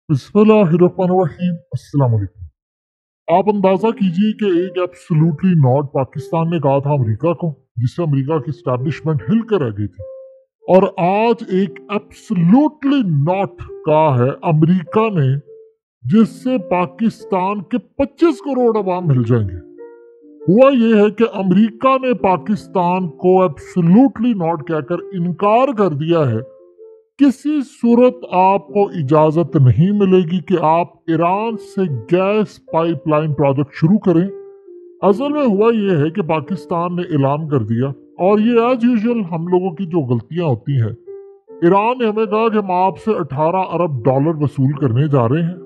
बिस्मिल्लाहिर्रहमानिर्रहीम। अस्सलाम वालेकुम। आप अंदाजा कीजिए कि एक एब्सोल्युटली नॉट पाकिस्तान ने कहा था अमेरिका को, जिससे अमेरिका की स्टैब्लिशमेंट हिल कर रह गई थी, और आज एक एब्सोल्युटली नॉट कहा है अमेरिका ने, जिससे पाकिस्तान के 25 करोड़ अवाम हिल जाएंगे। हुआ यह है कि अमेरिका ने पाकिस्तान को एब्सोल्युटली नॉट कहकर इनकार कर दिया है। किसी सूरत आपको इजाजत नहीं मिलेगी कि आप ईरान से गैस पाइपलाइन प्रोजेक्ट शुरू करें। असल में हुआ यह है कि पाकिस्तान ने ऐलान कर दिया, और ये एज यूजुअल हम लोगों की जो गलतियां होती हैं, ईरान ने हमें कहा कि हम आपसे 18 अरब डॉलर वसूल करने जा रहे हैं।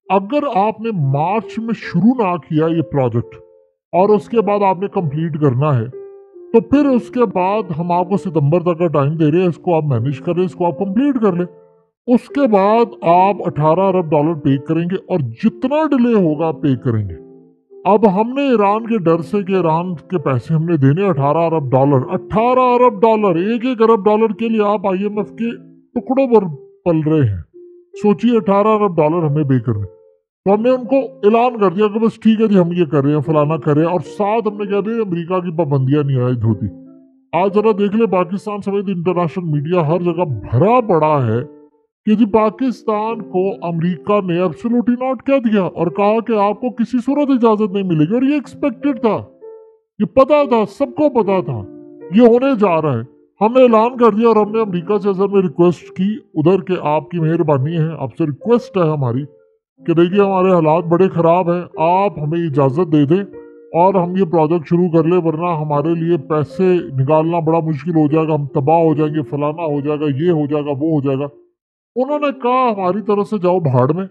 अगर आपने मार्च में शुरू ना किया ये प्रोजेक्ट और उसके बाद आपने कंप्लीट करना है, तो फिर उसके बाद हम आपको सितंबर तक का टाइम दे रहे हैं, इसको आप मैनेज करें, इसको आप कंप्लीट कर लें। उसके बाद आप 18 अरब डॉलर पे करेंगे, और जितना डिले होगा आप पे करेंगे। अब हमने ईरान के डर से कि ईरान के पैसे हमने देने 18 अरब डॉलर, 18 अरब डॉलर, एक एक अरब डॉलर के लिए आप आईएमएफ के टुकड़ों पर पल रहे हैं। सोचिए 18 अरब डॉलर हमें पे करने। तो हमने उनको ऐलान कर दिया कि बस ठीक है जी, हम ये कर रहे हैं, फलाना कर रहे हैं, और साथ हमने कह दिया अमेरिका की पाबंदियां नहीं आयद होती। आज जरा देख ले, पाकिस्तान समेत इंटरनेशनल मीडिया हर जगह भरा पड़ा है कि जी पाकिस्तान को अमेरिका ने एब्सोल्युटली नॉट कह दिया और कहा कि आपको किसी सूरत इजाजत नहीं मिलेगी। और ये एक्सपेक्टेड था, ये पता था, सबको पता था ये होने जा रहा है। हमने ऐलान कर दिया, और हमने अमेरिका से असल में रिक्वेस्ट की उधर के, आपकी मेहरबानी है, आपसे रिक्वेस्ट है हमारी कि देखिए हमारे हालात बड़े ख़राब हैं, आप हमें इजाज़त दे दें और हम ये प्रोजेक्ट शुरू कर ले, वरना हमारे लिए पैसे निकालना बड़ा मुश्किल हो जाएगा, हम तबाह हो जाएंगे, फलाना हो जाएगा, ये हो जाएगा, वो हो जाएगा। उन्होंने कहा हमारी तरफ से जाओ भाड़ में,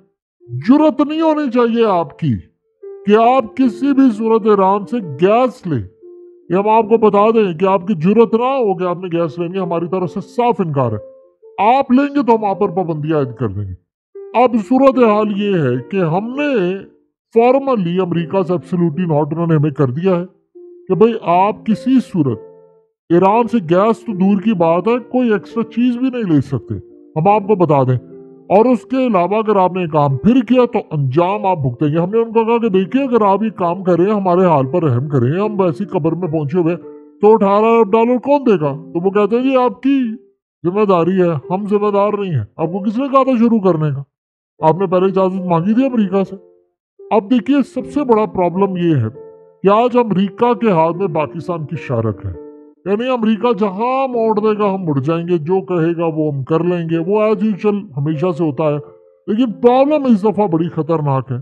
जुर्रत नहीं होनी चाहिए आपकी कि आप किसी भी सूरत ईरान से गैस ले। ये हम आपको बता दें कि आपकी जुर्रत ना हो कि आपने गैस लेनी, हमारी तरफ से साफ इनकार है। आप लेंगे तो हम आप पर पाबंदियां आयद कर देंगे। अब सूरत हाल ये है कि हमने फॉर्मली अमेरिका से एब्सोल्युटली नॉट उन्होंने हमें कर दिया है कि भाई आप किसी सूरत ईरान से गैस तो दूर की बात है, कोई एक्स्ट्रा चीज भी नहीं ले सकते, हम आपको बता दें। और उसके अलावा अगर आपने काम फिर किया तो अंजाम आप भुगतेंगे। हमने उनको कहा कि देखिए अगर आप ये काम करें, हमारे हाल पर रहम करें, हम वैसी कब्र में पहुंचे हुए, तो 18 अरब डॉलर कौन देगा? तो वो कहते हैं जी आपकी जिम्मेदारी है, हम जिम्मेदार नहीं है। आपको किसने कहा था शुरू करने का? आपने पहले इजाजत मांगी थी अमेरिका से। अब देखिए सबसे बड़ा प्रॉब्लम ये है कि आज अमेरिका के हाथ में पाकिस्तान की शारक है, यानी अमेरिका जहां मोड़ देगा हम मुड़ जाएंगे, जो कहेगा वो हम कर लेंगे, वो एज यूजुअल हमेशा से होता है। लेकिन प्रॉब्लम इस दफा बड़ी खतरनाक है।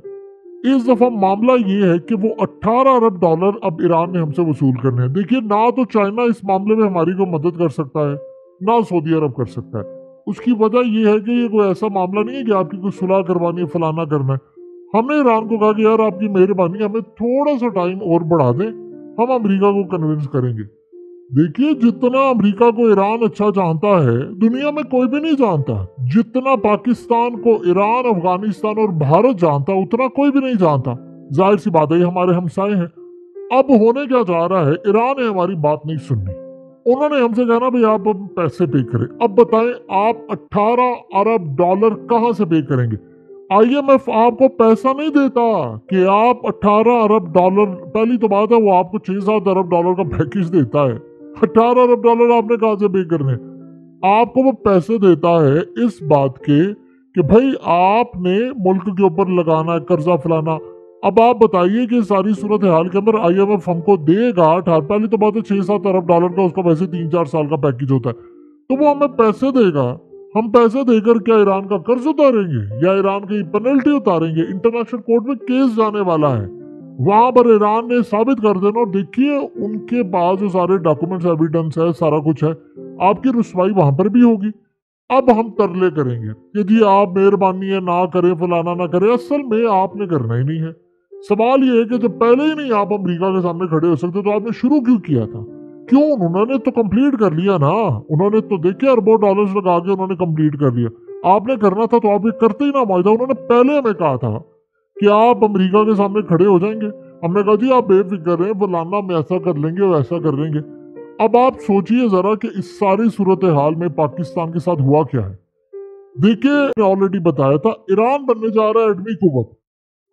इस दफा मामला ये है कि वो 18 अरब डॉलर अब ईरान ने हमसे वसूल करने हैं। देखिए ना तो चाइना इस मामले में हमारी को मदद कर सकता है, ना सऊदी अरब कर सकता है। उसकी वजह यह है कि ये कोई ऐसा मामला नहीं है कि आपकी कोई सुलह करवानी है, फलाना करना है। हमने ईरान को कहा कि यार आपकी मेहरबानी, हमें थोड़ा सा टाइम और बढ़ा दें, हम अमेरिका को कन्विंस करेंगे। देखिए जितना अमेरिका को ईरान अच्छा जानता है, दुनिया में कोई भी नहीं जानता। जितना पाकिस्तान को ईरान, अफगानिस्तान और भारत जानता, उतना कोई भी नहीं जानता। जाहिर सी बात है ये हमारे हमसाए हैं। अब होने क्या जा रहा है, ईरान ने हमारी बात नहीं सुननी। उन्होंने हमसे कहा ना भाई आप अब पैसे पे करें। अब बताएं आप 18 अरब डॉलर कहां से पे करेंगे? आईएमएफ आपको पैसा नहीं देता कि आप 18 अरब डॉलर, पहली तो बात है वो आपको 6-7 अरब डॉलर का पैकेज देता है। 18 अरब डॉलर आपने कहां से पे करने? आपको वो पैसे देता है इस बात के कि भाई आपने मुल्क के ऊपर लगाना है कर्जा, फलाना। अब आप बताइए कि सारी सूरत हाल के अंदर आईएमएफ हमको देगा पहली तो बात है 6-7 अरब डॉलर का, उसका वैसे 3-4 साल का पैकेज होता है, तो वो हमें पैसे देगा। हम पैसे देकर क्या ईरान का कर्ज उतारेंगे या ईरान की पेनल्टी उतारेंगे? इंटरनेशनल कोर्ट में केस जाने वाला है, वहां पर ईरान ने साबित कर देना। और देखिए उनके पास जो सारे डॉक्यूमेंट्स, एविडेंस है, सारा कुछ है, आपकी रुसवाई वहां पर भी होगी। अब हम तरले करेंगे कि जी आप मेहरबानी है ना करें, फलाना ना करें। असल में आपने करना ही नहीं है। सवाल ये है कि जब पहले ही नहीं आप अमेरिका के सामने खड़े हो सकते तो आपने शुरू क्यों किया था? क्यों? उन्होंने तो कंप्लीट कर लिया ना। उन्होंने तो देखिए अरबों डॉलर्स लगा के उन्होंने कंप्लीट कर लिया। आपने करना था तो आप ये करते ही ना मायदा। उन्होंने पहले हमें कहा था कि आप अमेरिका के सामने खड़े हो जाएंगे। हमने कहा जी आप बेफिक्र रहें, फलाना हम ऐसा कर लेंगे, वैसा कर लेंगे। अब आप सोचिए जरा कि इस सारी सूरत हाल में पाकिस्तान के साथ हुआ क्या है। देखिए ऑलरेडी बताया था ईरान बनने जा रहा है एटमी कुव्वत।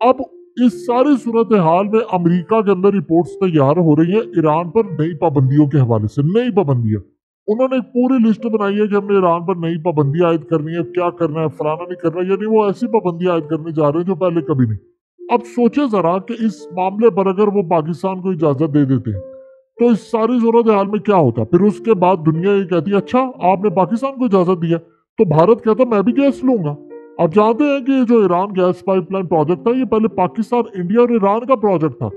अब इस सारी सूरत हाल में अमेरिका के अंदर रिपोर्ट्स तैयार हो रही है ईरान पर नई पाबंदियों के हवाले से। नई पाबंदियां उन्होंने एक पूरी लिस्ट बनाई है कि हमने ईरान पर नई पाबंदी आयद करनी है, क्या करना है, फलाना नहीं करना, यानी वो ऐसी पाबंदी आयद करने जा रहे हैं जो पहले कभी नहीं। अब सोचे जरा कि इस मामले पर अगर वो पाकिस्तान को इजाजत दे देते हैं तो इस सारी सूरत हाल में क्या होता। फिर उसके बाद दुनिया ये कहती है अच्छा आपने पाकिस्तान को इजाजत दिया, तो भारत कहता मैं भी गैस लूंगा। आप जानते हैं कि जो ईरान गैस पाइपलाइन प्रोजेक्ट था ये पहले पाकिस्तान, इंडिया और ईरान का प्रोजेक्ट था।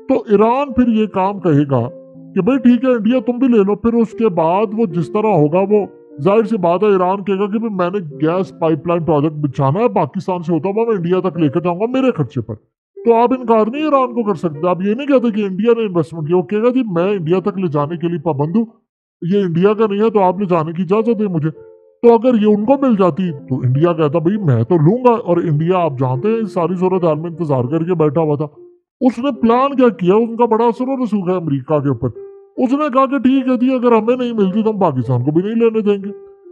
तो ईरान फिर ये काम कहेगा कि भाई ठीक है इंडिया तुम भी ले लो। फिर उसके बाद वो जिस तरह होगा वो जाहिर सी बात है ईरान कहेगा कि भाई मैंने गैस पाइपलाइन प्रोजेक्ट बिछाना है, पाकिस्तान से होता हुआ मैं इंडिया तक लेकर जाऊंगा मेरे खर्चे पर। तो आप इनकार नहीं ईरान को कर सकते। आप ये नहीं कहते कि इंडिया ने इन्वेस्टमेंट किया, वो कहेगा जी मैं इंडिया तक ले जाने के लिए पाबंद हूँ, ये इंडिया का नहीं है तो आप ले जाने की इजाजत है मुझे। तो अगर ये उनको मिल जाती तो इंडिया कहता भाई मैं तो लूंगा। और इंडिया आप जानते हैं इस सारी सूरत हाल में इंतजार करके बैठा हुआ था। उसने प्लान क्या किया, उनका बड़ा असर और रसूख है अमेरिका के ऊपर। उसने कहा कि ठीक है जी अगर हमें नहीं मिलती तो हम पाकिस्तान को भी नहीं लेने देंगे।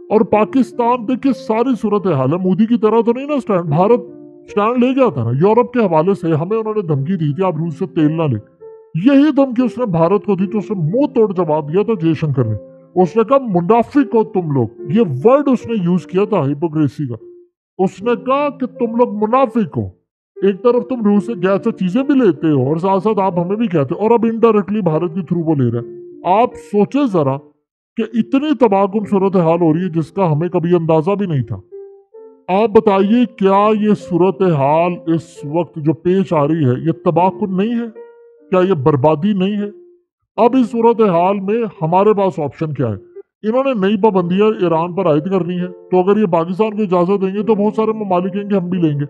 और पाकिस्तान देखिए सारी सूरत हाल है, मोदी की तरह तो नहीं ना स्टैंड, भारत स्टैंड ले गया था ना यूरोप के हवाले से। हमें उन्होंने धमकी दी थी आप रूस से तेल ना ले, यही धमकी उसने भारत को दी तो उसने मुंह तोड़ जवाब दिया था जयशंकर ने। उसने कहा मुनाफिक हो तुम लोग, ये वर्ड उसने यूज किया था हिपोक्रेसी का। उसने कहा कि तुम लोग मुनाफिक हो, एक तरफ तुम रूस से गैस से चीजें भी लेते हो और साथ साथ आप हमें भी कहते हो, और अब इनडायरेक्टली भारत के थ्रू वो ले रहे हैं। आप सोचे जरा कि इतनी तबाहकुन सूरत हाल हो रही है जिसका हमें कभी अंदाजा भी नहीं था। आप बताइए क्या ये सूरत हाल इस वक्त जो पेश आ रही है ये तबाहकुन नहीं है? क्या ये बर्बादी नहीं है? अब इस सूरत हाल में हमारे पास ऑप्शन क्या है? इन्होंने नई पाबंदियां ईरान पर आयद करनी है, तो अगर ये पाकिस्तान को इजाजत देंगे तो बहुत सारे ममालिक कहेंगे हम भी लेंगे।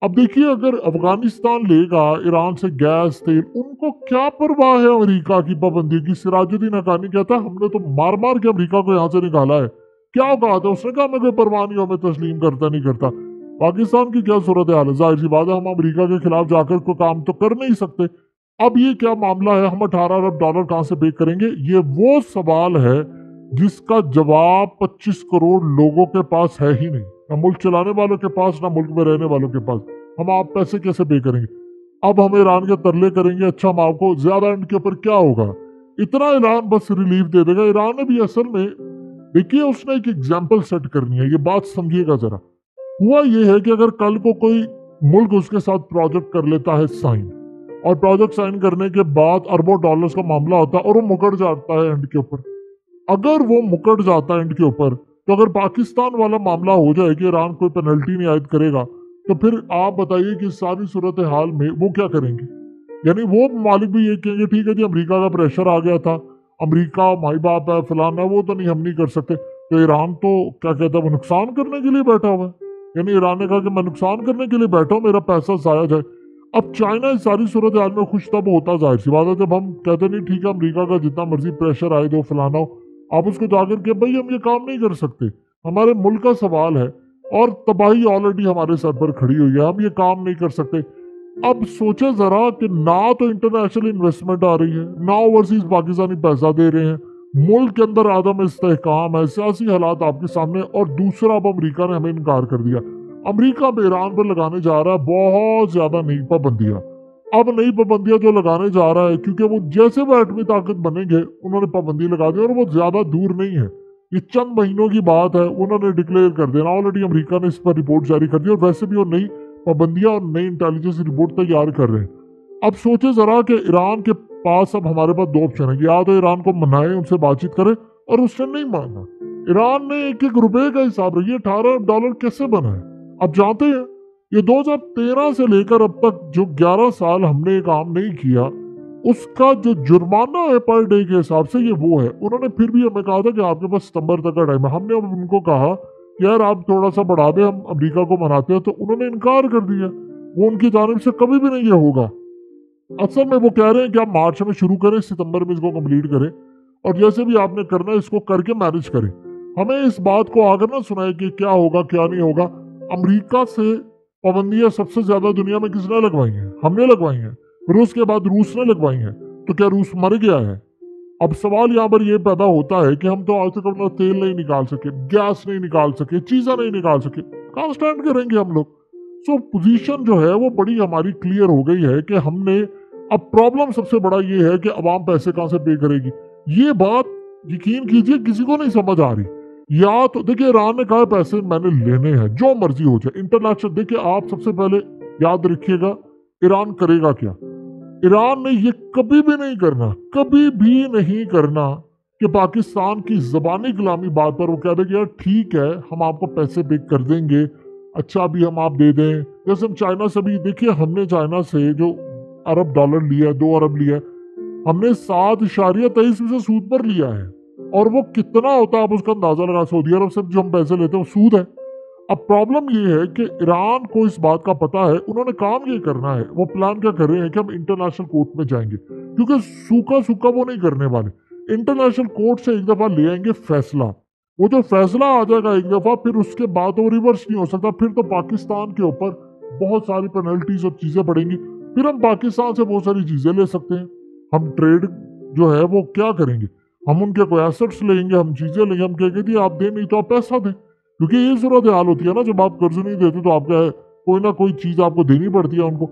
अब देखिए अगर अफगानिस्तान लेगा ईरान से गैस तेल, उनको क्या परवाह है अमेरिका की पाबंदी की। सिराजुद्दीन हक्कानी कहता है हमने तो मार मार के अमेरिका को यहाँ से निकाला है। क्या औकात है, उसने कहा हमें कोई परवाह नहीं, हमें तस्लीम करता नहीं करता। पाकिस्तान की क्या सूरत हाल है, जाहिर सी बात है हम अमेरिका के खिलाफ जाकर कोई काम तो कर नहीं सकते। अब ये क्या मामला है, हम 18 अरब डॉलर कहाँ से पे करेंगे, ये वो सवाल है जिसका जवाब 25 करोड़ लोगों के पास है ही नहीं, ना मुल्क चलाने वालों के पास ना मुल्क में रहने वालों के पास। हम आप पैसे कैसे पे करेंगे? अब हम ईरान के तरले करेंगे अच्छा हम आपको ज्यादा, एंड के ऊपर क्या होगा, इतना ईरान बस रिलीफ दे देगा। ईरान ने भी असल में देखिए उसने एक एग्जाम्पल सेट करनी है, ये बात समझिएगा जरा। हुआ ये है कि अगर कल को कोई मुल्क उसके साथ प्रोजेक्ट कर लेता है साइन, और प्रोजेक्ट साइन करने के बाद अरबों डॉलर्स का मामला होता है और वो मुकर जाता है एंड के ऊपर, अगर वो मुकर जाता है एंड के ऊपर, तो अगर पाकिस्तान वाला मामला हो जाए कि ईरान कोई पेनल्टी नहीं आयद करेगा, तो फिर आप बताइए कि सारी सूरत हाल में वो क्या करेंगे। यानी वो मालिक भी ये कहेंगे ठीक है जी अमेरिका का प्रेशर आ गया था, अमेरिका माई बाप है फलाना, वो तो नहीं हम नहीं कर सकते। तो ईरान तो क्या कहता है वो नुकसान करने के लिए बैठा हुआ है। यानी ईरान ने कहा कि मैं नुकसान करने के लिए बैठा हूँ, मेरा पैसा जाया जाए। अब चाइना इस सारी सूरत हाल में खुश तब होता, जाहिर सी बात है जब हम कहते नहीं ठीक है अमेरिका का जितना मर्जी प्रेशर आए दो फलाना हो, आप उसको जाकर के भाई हम ये काम नहीं कर सकते, हमारे मुल्क का सवाल है और तबाही ऑलरेडी हमारे सर पर खड़ी हुई है, हम ये काम नहीं कर सकते। अब सोचे जरा कि ना तो इंटरनेशनल इन्वेस्टमेंट आ रही है, ना ओवरसीज पाकिस्तानी पैसा दे रहे हैं, मुल्क के अंदर आदम इस्तेहकाम है, सियासी हालात आपके सामने, और दूसरा अब अमेरिका ने हमें इनकार कर दिया। अमेरिका अब ईरान पर लगाने जा रहा है बहुत ज्यादा नई पाबंदियां। अब नई पाबंदियां जो लगाने जा रहा है, क्योंकि वो जैसे वो एटमी ताकत बनेंगे उन्होंने पाबंदी लगा दी, और वो ज्यादा दूर नहीं है, ये चंद महीनों की बात है, उन्होंने डिक्लेयर कर देना। ऑलरेडी अमेरिका ने इस पर रिपोर्ट जारी कर दी और वैसे भी वो नई पाबंदियां और नई इंटेलिजेंस रिपोर्ट तैयार कर रहे हैं। अब सोचे जरा कि ईरान के पास अब हमारे पास दो ऑप्शन है, या तो ईरान को मनाए उनसे बातचीत करे, और उसने नहीं माना। ईरान ने एक एक रुपए का हिसाब रखिए, $18 कैसे बना है। अब जानते हैं ये 2013 से लेकर अब तक जो 11 साल हमने ये काम नहीं किया, उसका जो जुर्माना है पर डे के हिसाब से ये वो है। उन्होंने फिर भी हमें कहा था कि आपके पास सितंबर तक का टाइम है। हमने अब उनको कहा यार आप थोड़ा सा बढ़ा दें, हम अमेरिका को मनाते हैं, तो उन्होंने इनकार कर दिया। वो उनकी जानिब से कभी भी नहीं ये होगा। असल में वो कह रहे हैं कि आप मार्च में शुरू करें, सितंबर में इसको कंप्लीट करें, और जैसे भी आपने करना है इसको करके मैनेज करें। हमें इस बात को आकर ना सुनाए कि क्या होगा क्या नहीं होगा। अमेरिका से पाबंदियां सबसे ज्यादा दुनिया में किसने लगवाई हैं? हमने लगवाई हैं। रूस के बाद रूस ने लगवाई हैं। तो क्या रूस मर गया है? अब सवाल यहाँ पर यह पैदा होता है कि हम तो आज तक अपना तेल नहीं निकाल सके, गैस नहीं निकाल सके, चीजें नहीं निकाल सके, कहाँ स्टैंड करेंगे हम लोग। सो पोजीशन जो है वो बड़ी हमारी क्लियर हो गई है कि हमने, अब प्रॉब्लम सबसे बड़ा ये है कि अवाम पैसे कहाँ से पे करेगी। ये बात यकीन कीजिए किसी को नहीं समझ आ रही। या तो देखिए ईरान ने कहा पैसे मैंने लेने हैं, जो मर्जी हो जाए इंटरनेशनल। देखिए आप सबसे पहले याद रखिएगा ईरान करेगा क्या। ईरान ने ये कभी भी नहीं करना, कभी भी नहीं करना कि पाकिस्तान की जबानी गुलामी बात पर वो कह दे कि यार ठीक है हम आपको पैसे पे कर देंगे, अच्छा भी हम आप दे दें। जैसे हम चाइना से भी, देखिए हमने चाइना से जो अरब डॉलर लिया है, 2 अरब लिया है, हमने 7.23% सूद पर लिया है। और वो कितना होता है आप उसका अंदाजा लगा। सऊदी अरब से जो हम पैसे लेते हैं वो सूद है। अब प्रॉब्लम ये है कि ईरान को इस बात का पता है, उन्होंने काम ये करना है, वो प्लान क्या कर रहे हैं कि हम इंटरनेशनल कोर्ट में जाएंगे, क्योंकि सूखा सूखा वो नहीं करने वाले। इंटरनेशनल कोर्ट से एक दफा ले आएंगे फैसला, वो जो फैसला आ जाएगा एक दफा, फिर उसके बाद वो रिवर्स नहीं हो सकता। फिर तो पाकिस्तान के ऊपर बहुत सारी पेनल्टीज और चीजें पड़ेंगी। फिर हम पाकिस्तान से बहुत सारी चीजें ले सकते हैं। हम ट्रेड जो है वो क्या करेंगे, हम उनके कोई एसेट्स लेंगे, हम चीजें लेंगे, हम कहेंगे जी आप दे नहीं तो आप पैसा दें, क्योंकि ये सूरत हाल होती है ना, जब आप कर्ज नहीं देते तो आपका कोई ना कोई चीज आपको देनी पड़ती है उनको।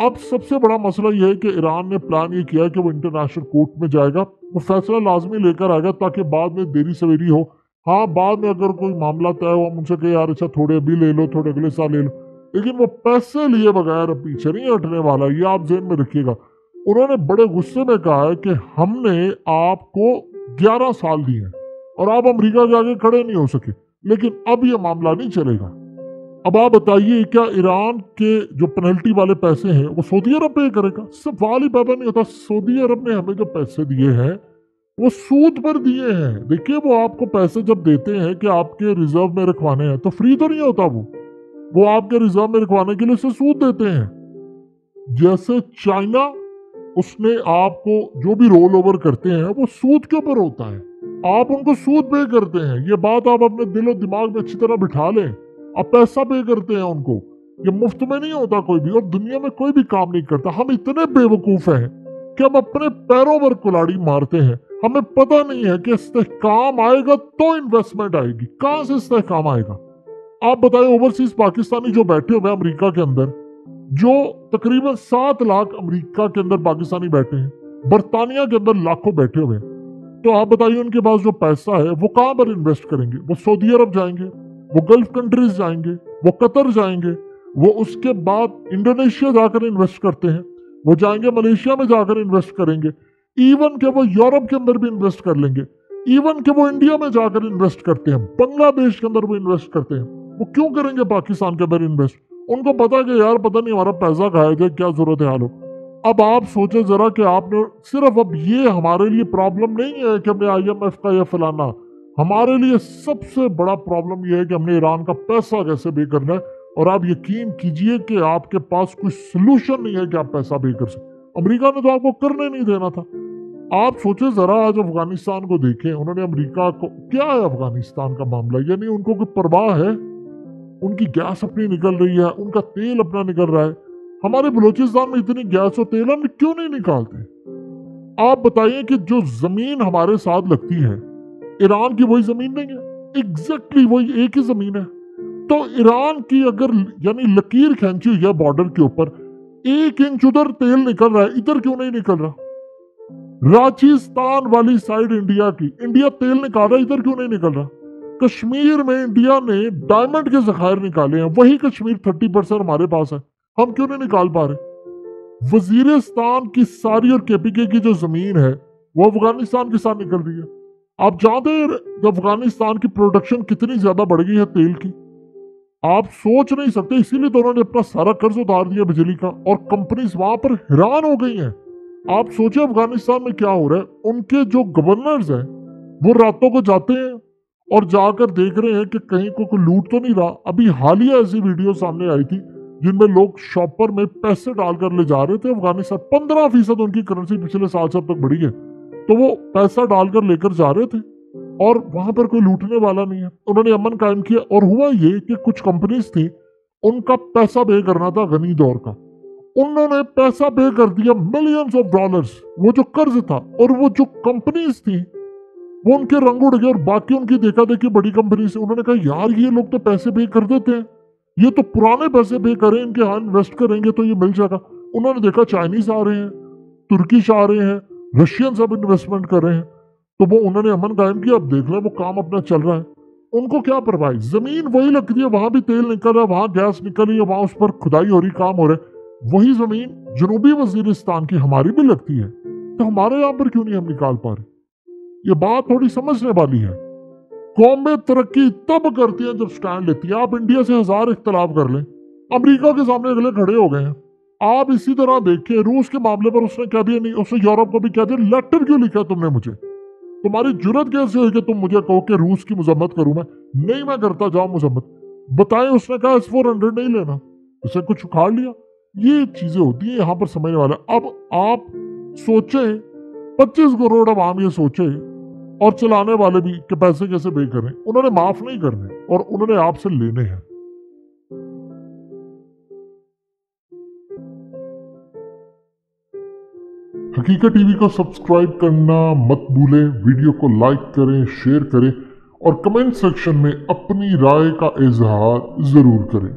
अब सबसे बड़ा मसला यह है कि ईरान ने प्लान ये किया है कि वो इंटरनेशनल कोर्ट में जाएगा, वो फैसला लाजमी लेकर आएगा, ताकि बाद में देरी सवेरी हो। हाँ बाद में अगर कोई मामला तय हो, हम उनसे कहे यार अच्छा थोड़े अभी ले लो, थोड़े अगले साल ले लो, लेकिन वो पैसे लिए बगैर पीछे नहीं हटने वाला। ये आप जेहन में रखिएगा। उन्होंने बड़े गुस्से में कहा है कि हमने आपको 11 साल दिए हैं और आप अमेरिका के आगे खड़े नहीं हो सके, लेकिन अब ये मामला नहीं चलेगा। अब आप बताइए क्या ईरान के जो पेनल्टी वाले पैसे हैं वो सऊदी अरब पे करेगा? सवाल ही पैदा नहीं होता। सऊदी अरब ने हमें जो पैसे दिए हैं वो सूद पर दिए हैं। देखिए वो आपको पैसे जब देते हैं कि आपके रिजर्व में रखवाने हैं, तो फ्री तो नहीं होता, वो आपके रिजर्व में रखवाने के लिए से सूद देते हैं। जैसे चाइना, उसने आपको जो भी रोल ओवर करते हैं वो सूद के ऊपर होता है, आप उनको सूद पे करते हैं। ये बात आप अपने दिल और दिमाग में अच्छी तरह बिठा लें। आप पैसा पे करते हैं उनको, ये मुफ्त में नहीं होता कोई भी, और दुनिया में कोई भी काम नहीं करता। हम इतने बेवकूफ हैं कि हम अपने पैरों पर कुल्हाड़ी मारते हैं। हमें पता नहीं है कि इस्तेहकाम आएगा तो इन्वेस्टमेंट आएगी, कहां से इस्तेहकाम आएगा। आप बताएं ओवरसीज पाकिस्तानी जो बैठे हुए हैं अमेरिका के अंदर, जो तकरीबन 7 लाख अमेरिका के अंदर पाकिस्तानी बैठे हैं, बरतानिया के अंदर लाखों बैठे हुए हैं, तो आप बताइए उनके पास जो पैसा है वो कहां पर इन्वेस्ट करेंगे? वो सऊदी अरब जाएंगे, वो गल्फ कंट्रीज जाएंगे, वो कतर जाएंगे, वो उसके बाद इंडोनेशिया जाकर इन्वेस्ट करते हैं, वो जाएंगे मलेशिया में जाकर इन्वेस्ट करेंगे, इवन के वो यूरोप के अंदर भी इन्वेस्ट कर लेंगे, इवन के वो इंडिया में जाकर इन्वेस्ट करते हैं, बांग्लादेश के अंदर वो इन्वेस्ट करते हैं। वो क्यों करेंगे पाकिस्तान के अंदर इन्वेस्ट? उनको पता है कि यार पता नहीं हमारा पैसा खाया जाए, क्या जरूरत है हाल हो। अब आप सोचे जरा कि आपने सिर्फ, अब ये हमारे लिए प्रॉब्लम नहीं है कि हमने IMF का या फलाना, हमारे लिए सबसे बड़ा प्रॉब्लम यह है कि हमने ईरान का पैसा कैसे पे करना है। और आप यकीन कीजिए कि आपके पास कोई सोल्यूशन नहीं है कि आप पैसा पे कर सकें। अमेरिका ने तो आपको करने नहीं देना था। आप सोचे जरा, आज अफगानिस्तान को देखें, उन्होंने अमेरिका को, क्या है अफगानिस्तान का मामला, यानी उनको कोई परवाह है? उनकी गैस अपनी निकल रही है, उनका तेल अपना निकल रहा है। हमारे बलूचिस्तान में इतनी गैस और तेल हम क्यों नहीं निकालते? आप बताइए कि जो जमीन हमारे साथ लगती है, ईरान की वही जमीन नहीं है? एग्जैक्टली वही एक ही जमीन है। तो ईरान की अगर यानी लकीर खींची हुई है बॉर्डर के ऊपर, 1 इंच उधर तेल निकल रहा है, इधर क्यों नहीं निकल रहा? राजस्थान वाली साइड इंडिया की, इंडिया तेल निकाल रहा है, इधर क्यों नहीं निकल रहा? कश्मीर में इंडिया ने डायमंड के जखायर निकाले हैं, वही कश्मीर 30% हमारे पास है, हम क्यों नहीं निकाल पा रहे? वजीरिस्तान की सारी और KPK की जो जमीन है वो अफगानिस्तान के साथ निकल रही है। आप जानते हैं अफगानिस्तान की प्रोडक्शन कितनी ज्यादा बढ़ गई है तेल की, आप सोच नहीं सकते। इसीलिए तो उन्होंने अपना सारा कर्ज उतार दिया बिजली का, और कंपनीज वहां पर हैरान हो गई हैं। आप सोचे अफगानिस्तान में क्या हो रहा है। उनके जो गवर्नर्स हैं वो रातों को जाते हैं और जाकर देख रहे हैं कि कहीं को कोई लूट तो नहीं रहा। अभी हालिया ऐसी वीडियो सामने आई थी जिनमें लोग शॉपर में पैसे डालकर ले जा रहे थे अफगानिस्तान। 15% उनकी करेंसी पिछले साल से अब तक बढ़ी है, तो वो पैसा डालकर लेकर जा रहे थे और वहां पर कोई लूटने वाला नहीं है। उन्होंने अमन कायम किया, और हुआ ये कि कुछ कंपनीज थी, उनका पैसा पे करना था गनी दौर का, उन्होंने पैसा पे कर दिया मिलियंस ऑफ डॉलर्स, वो जो कर्ज था, और वो जो कंपनीज थी वो उनके रंग उड़ गए, और बाकी उनकी देखा देखी बड़ी कंपनी से उन्होंने कहा यार ये लोग तो पैसे पे कर देते हैं, ये तो पुराने पैसे पे करें, इनके यहाँ इन्वेस्ट करेंगे तो ये मिल जाएगा। उन्होंने देखा चाइनीज आ रहे हैं, तुर्किश आ रहे हैं, रशियन सब इन्वेस्टमेंट कर रहे हैं, तो वो उन्होंने अमन कायम किया। अब देख रहे वो काम अपना चल रहा है, उनको क्या परवाह, जमीन वही लगती है, वहां भी तेल निकल रहा है, वहां गैस निकल रही है, वहां उस पर खुदाई हो रही, काम हो रहा है। वही जमीन जनूबी वजीरिस्तान की हमारी भी लगती है, तो हमारे यहाँ पर क्यों नहीं हम निकाल पा रहे? ये बात थोड़ी समझने वाली है। कौमें तरक्की तब करती हैं जब स्टैंड लेती है। आप इंडिया से 1000 इख्तलाफ कर लें, अमेरिका के सामने अगले खड़े हो गए हैं। आप इसी तरह देखिए रूस के मामले पर उसने कह दिया, नहीं उसने यूरोप को भी कह दिया, लेटर क्यों लिखा तुमने मुझे, तुम्हारी जुर्रत कैसे हुई कि तुम मुझे कहो कि रूस की मजम्मत करूं मैं? नहीं मैं करता, जाओ मजम्मत बताएं। उसने कहा S-400 नहीं लेना, उसे कुछ उखाड़ लिया। ये चीजें होती है यहाँ पर समझने वाला। अब आप सोचे 25 करोड़ आवाम ये सोचे, और चलाने वाले भी कि पैसे कैसे पे करें। उन्होंने माफ नहीं करने और उन्होंने आपसे लेने हैं। हकीकत टीवी को सब्सक्राइब करना मत भूलें, वीडियो को लाइक करें, शेयर करें और कमेंट सेक्शन में अपनी राय का इजहार जरूर करें।